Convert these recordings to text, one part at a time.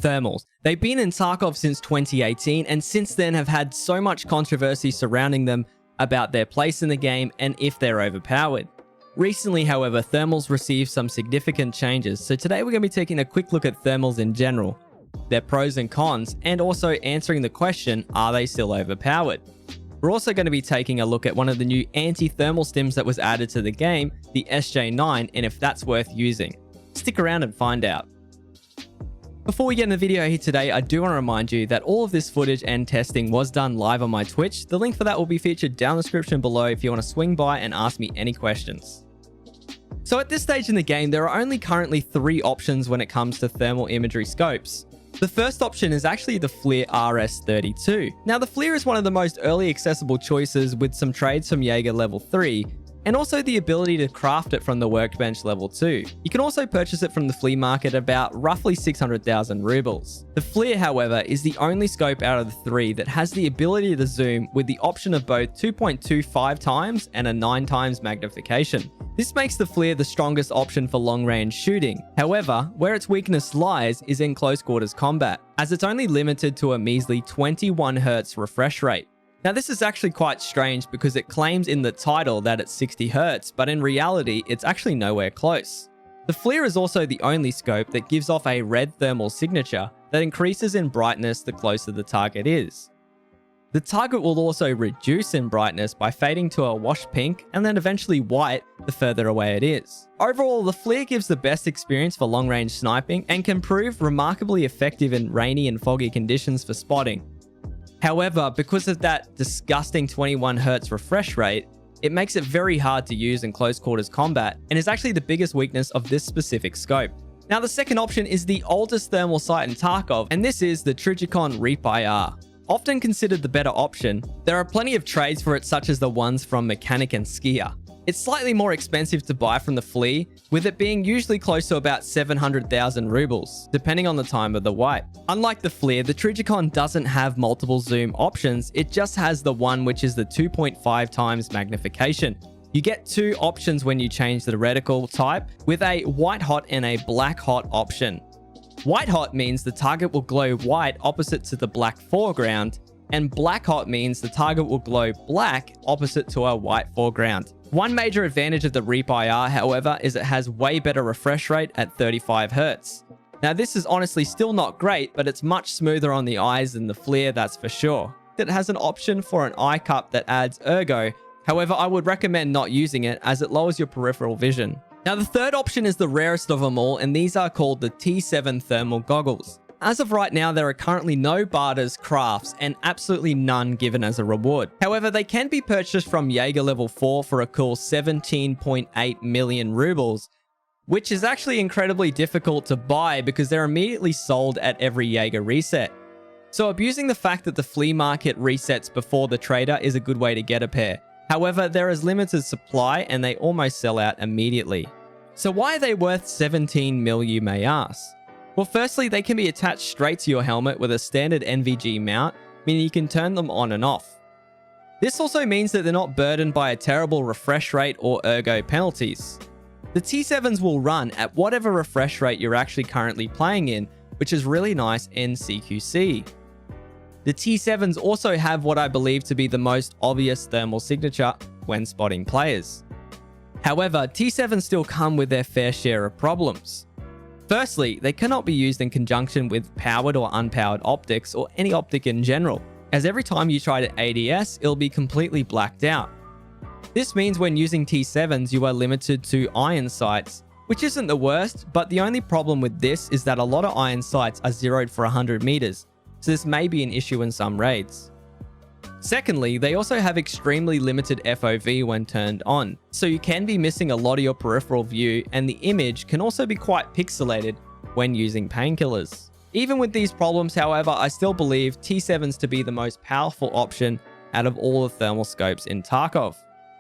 Thermals. They've been in Tarkov since 2018 and since then have had so much controversy surrounding them about their place in the game and if they're overpowered. Recently, however, thermals received some significant changes, so today we're going to be taking a quick look at thermals in general, their pros and cons, and also answering the question, are they still overpowered? We're also going to be taking a look at one of the new anti-thermal stims that was added to the game, the SJ9, and if that's worth using. Stick around and find out. Before we get in the video here today, I do want to remind you that all of this footage and testing was done live on my Twitch. The link for that will be featured down in the description below if you want to swing by and ask me any questions. So at this stage in the game, there are only currently 3 options when it comes to thermal imagery scopes. The first option is actually the FLIR RS32. Now the FLIR is one of the most early accessible choices with some trades from Jaeger level 3, and also the ability to craft it from the workbench level 2. You can also purchase it from the flea market about roughly 600,000 rubles. The FLIR, however, is the only scope out of the 3 that has the ability to zoom with the option of both 2.25 times and a 9 times magnification. This makes the FLIR the strongest option for long-range shooting. However, where its weakness lies is in close quarters combat, as it's only limited to a measly 21 Hz refresh rate. Now this is actually quite strange because it claims in the title that it's 60 Hz, but in reality it's actually nowhere close. The FLIR is also the only scope that gives off a red thermal signature that increases in brightness the closer the target is. The target will also reduce in brightness by fading to a wash pink and then eventually white the further away it is. Overall, the FLIR gives the best experience for long-range sniping and can prove remarkably effective in rainy and foggy conditions for spotting. However, because of that disgusting 21 Hz refresh rate, it makes it very hard to use in close quarters combat and is actually the biggest weakness of this specific scope. Now the second option is the oldest thermal sight in Tarkov, and this is the Trigicon Reap-IR. Often considered the better option, there are plenty of trades for it such as the ones from Mechanic and Skier. It's slightly more expensive to buy from the FLIR, with it being usually close to about 700,000 rubles, depending on the time of the wipe. Unlike the FLIR, the Trigicon doesn't have multiple zoom options, it just has the one which is the 2.5 times magnification. You get 2 options when you change the reticle type, with a white hot and a black hot option. White hot means the target will glow white opposite to the black foreground, and black hot means the target will glow black opposite to a white foreground. One major advantage of the Reap-IR, however, is it has way better refresh rate at 35 Hz. Now this is honestly still not great, but it's much smoother on the eyes than the FLIR, that's for sure. It has an option for an eye cup that adds ergo, however I would recommend not using it as it lowers your peripheral vision. Now the third option is the rarest of them all, and these are called the T7 thermal goggles. As of right now, there are currently no barters, crafts, and absolutely none given as a reward. However, they can be purchased from Jaeger level 4 for a cool 17.8 million rubles, which is actually incredibly difficult to buy because they're immediately sold at every Jaeger reset. So abusing the fact that the flea market resets before the trader is a good way to get a pair. However, there is limited supply and they almost sell out immediately. So why are they worth 17 mil, you may ask? Well, firstly, they can be attached straight to your helmet with a standard NVG mount, meaning you can turn them on and off. This also means that they're not burdened by a terrible refresh rate or ergo penalties. The T7s will run at whatever refresh rate you're actually currently playing in, which is really nice in CQC. The T7s also have what I believe to be the most obvious thermal signature when spotting players. However, T7s still come with their fair share of problems. Firstly, they cannot be used in conjunction with powered or unpowered optics or any optic in general, as every time you try to ADS, it'll be completely blacked out. This means when using T7s, you are limited to iron sights, which isn't the worst, but the only problem with this is that a lot of iron sights are zeroed for 100 meters, so this may be an issue in some raids. Secondly, they also have extremely limited FOV when turned on, so you can be missing a lot of your peripheral view, and the image can also be quite pixelated when using painkillers. Even with these problems, however, I still believe T7s to be the most powerful option out of all the thermal scopes in Tarkov.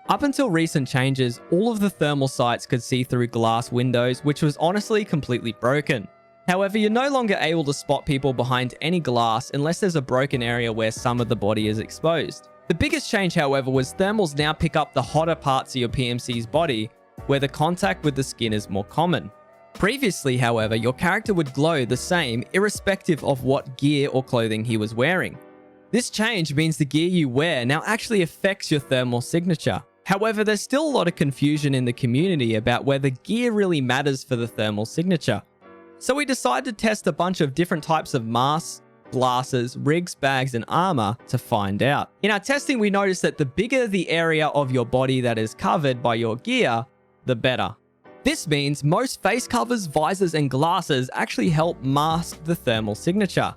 Up until recent changes, all of the thermal sights could see through glass windows, which was honestly completely broken. However, you're no longer able to spot people behind any glass unless there's a broken area where some of the body is exposed. The biggest change, however, was thermals now pick up the hotter parts of your PMC's body, where the contact with the skin is more common. Previously, however, your character would glow the same irrespective of what gear or clothing he was wearing. This change means the gear you wear now actually affects your thermal signature. However, there's still a lot of confusion in the community about whether gear really matters for the thermal signature. So we decided to test a bunch of different types of masks, glasses, rigs, bags, and armor to find out. In our testing, we noticed that the bigger the area of your body that is covered by your gear, the better. This means most face covers, visors, and glasses actually help mask the thermal signature.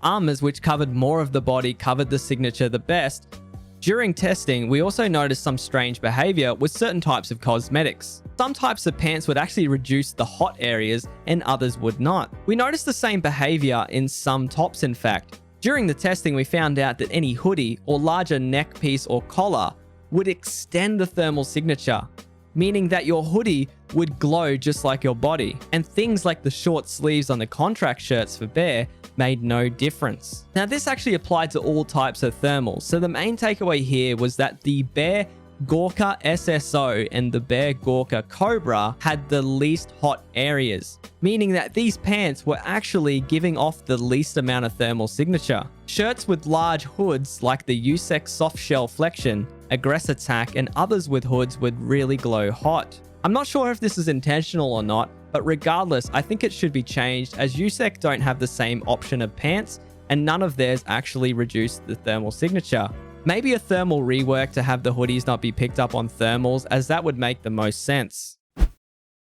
Armors, which covered more of the body, covered the signature the best. During testing, we also noticed some strange behavior with certain types of cosmetics. Some types of pants would actually reduce the hot areas and others would not. We noticed the same behavior in some tops, in fact. During the testing, we found out that any hoodie or larger neck piece or collar would extend the thermal signature, meaning that your hoodie would glow just like your body. And things like the short sleeves on the contract shirts for Bear made no difference. Now, this actually applied to all types of thermals, so the main takeaway here was that the Bear Gorka SSO and the Bear Gorka Cobra had the least hot areas, meaning that these pants were actually giving off the least amount of thermal signature. Shirts with large hoods like the USEC Soft Shell Flexion, Aggress Attack, and others with hoods would really glow hot. I'm not sure if this is intentional or not, but regardless, I think it should be changed as USEC don't have the same option of pants and none of theirs actually reduce the thermal signature. Maybe a thermal rework to have the hoodies not be picked up on thermals, as that would make the most sense.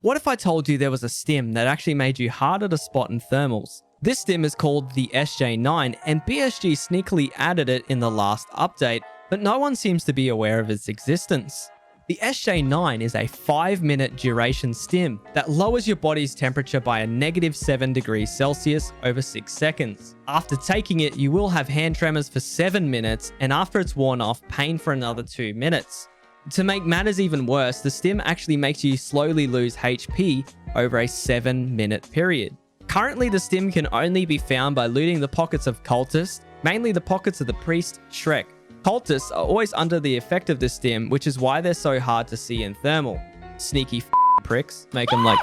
What if I told you there was a stim that actually made you harder to spot in thermals? This stim is called the SJ9 and BSG sneakily added it in the last update, but no one seems to be aware of its existence. The SJ9 is a 5-minute duration stim that lowers your body's temperature by a -7 degrees Celsius over 6 seconds. After taking it, you will have hand tremors for 7 minutes, and after it's worn off, pain for another 2 minutes. To make matters even worse, the stim actually makes you slowly lose HP over a 7-minute period. Currently, the stim can only be found by looting the pockets of cultists, mainly the pockets of the priest Shrek. Cultists are always under the effect of this stim, which is why they're so hard to see in thermal. Sneaky pricks. Make them like...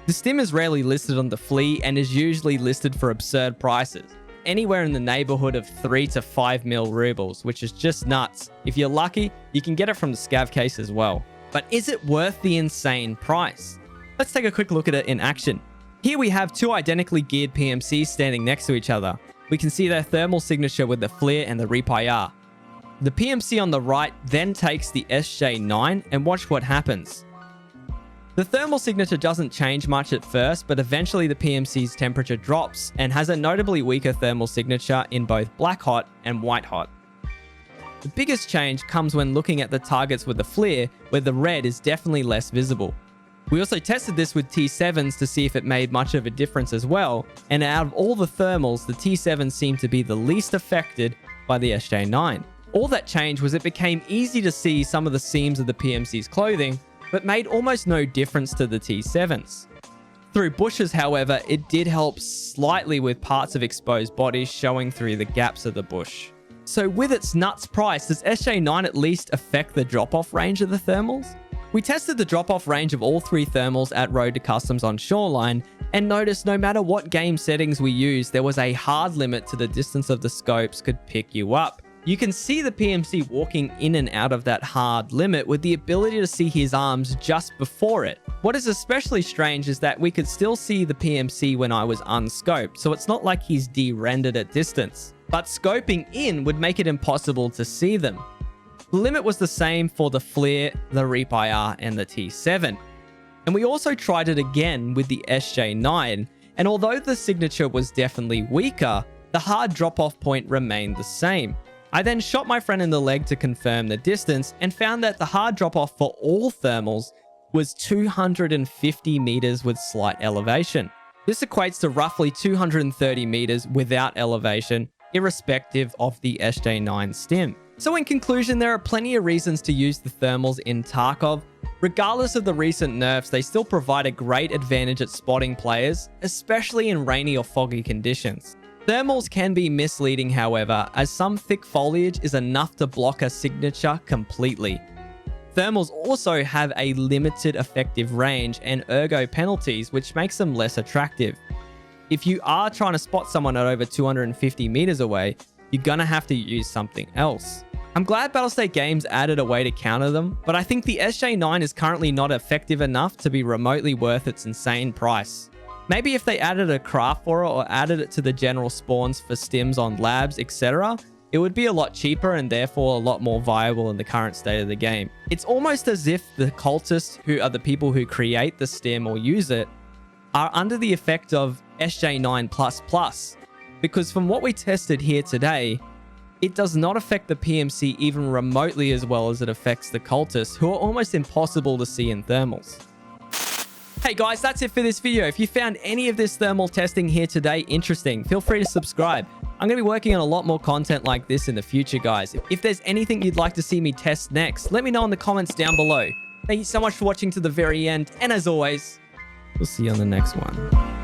The stim is rarely listed on the flea and is usually listed for absurd prices. Anywhere in the neighborhood of 3 to 5 mil rubles, which is just nuts. If you're lucky, you can get it from the scav case as well. But is it worth the insane price? Let's take a quick look at it in action. Here we have two identically geared PMCs standing next to each other. We can see their thermal signature with the flare and the repair. The PMC on the right then takes the SJ9 and watch what happens. The thermal signature doesn't change much at first, but eventually the PMC's temperature drops and has a notably weaker thermal signature in both black hot and white hot. The biggest change comes when looking at the targets with the flare, where the red is definitely less visible. We also tested this with T7s to see if it made much of a difference as well, and out of all the thermals, the T7s seemed to be the least affected by the SJ9. All that changed was it became easy to see some of the seams of the PMC's clothing, but made almost no difference to the T7s. Through bushes, however, it did help slightly with parts of exposed bodies showing through the gaps of the bush. So with its nuts price, does SJ9 at least affect the drop-off range of the thermals? We tested the drop-off range of all three thermals at Road to Customs on Shoreline and noticed no matter what game settings we used, there was a hard limit to the distance of the scopes could pick you up. You can see the PMC walking in and out of that hard limit with the ability to see his arms just before it. What is especially strange is that we could still see the PMC when I was unscoped, so it's not like he's de-rendered at distance. But scoping in would make it impossible to see them. The limit was the same for the flare, the repair, and the T7. And we also tried it again with the SJ9, and although the signature was definitely weaker, the hard drop-off point remained the same. I then shot my friend in the leg to confirm the distance and found that the hard drop-off for all thermals was 250 meters with slight elevation. This equates to roughly 230 meters without elevation, irrespective of the SJ9 stim. So in conclusion, there are plenty of reasons to use the thermals in Tarkov. Regardless of the recent nerfs, they still provide a great advantage at spotting players, especially in rainy or foggy conditions. Thermals can be misleading, however, as some thick foliage is enough to block a signature completely. Thermals also have a limited effective range and ergo penalties, which makes them less attractive. If you are trying to spot someone at over 250 meters away, you're gonna have to use something else. I'm glad Battlestate Games added a way to counter them, but I think the SJ9 is currently not effective enough to be remotely worth its insane price. Maybe if they added a craft for it or added it to the general spawns for stims on labs, etc., it would be a lot cheaper and therefore a lot more viable in the current state of the game. It's almost as if the cultists, who are the people who create the stim or use it, are under the effect of SJ9++, because from what we tested here today, it does not affect the PMC even remotely as well as it affects the cultists, who are almost impossible to see in thermals. Hey guys, that's it for this video. If you found any of this thermal testing here today interesting, feel free to subscribe. I'm going to be working on a lot more content like this in the future, guys. If there's anything you'd like to see me test next, let me know in the comments down below. Thank you so much for watching to the very end, and as always, we'll see you on the next one.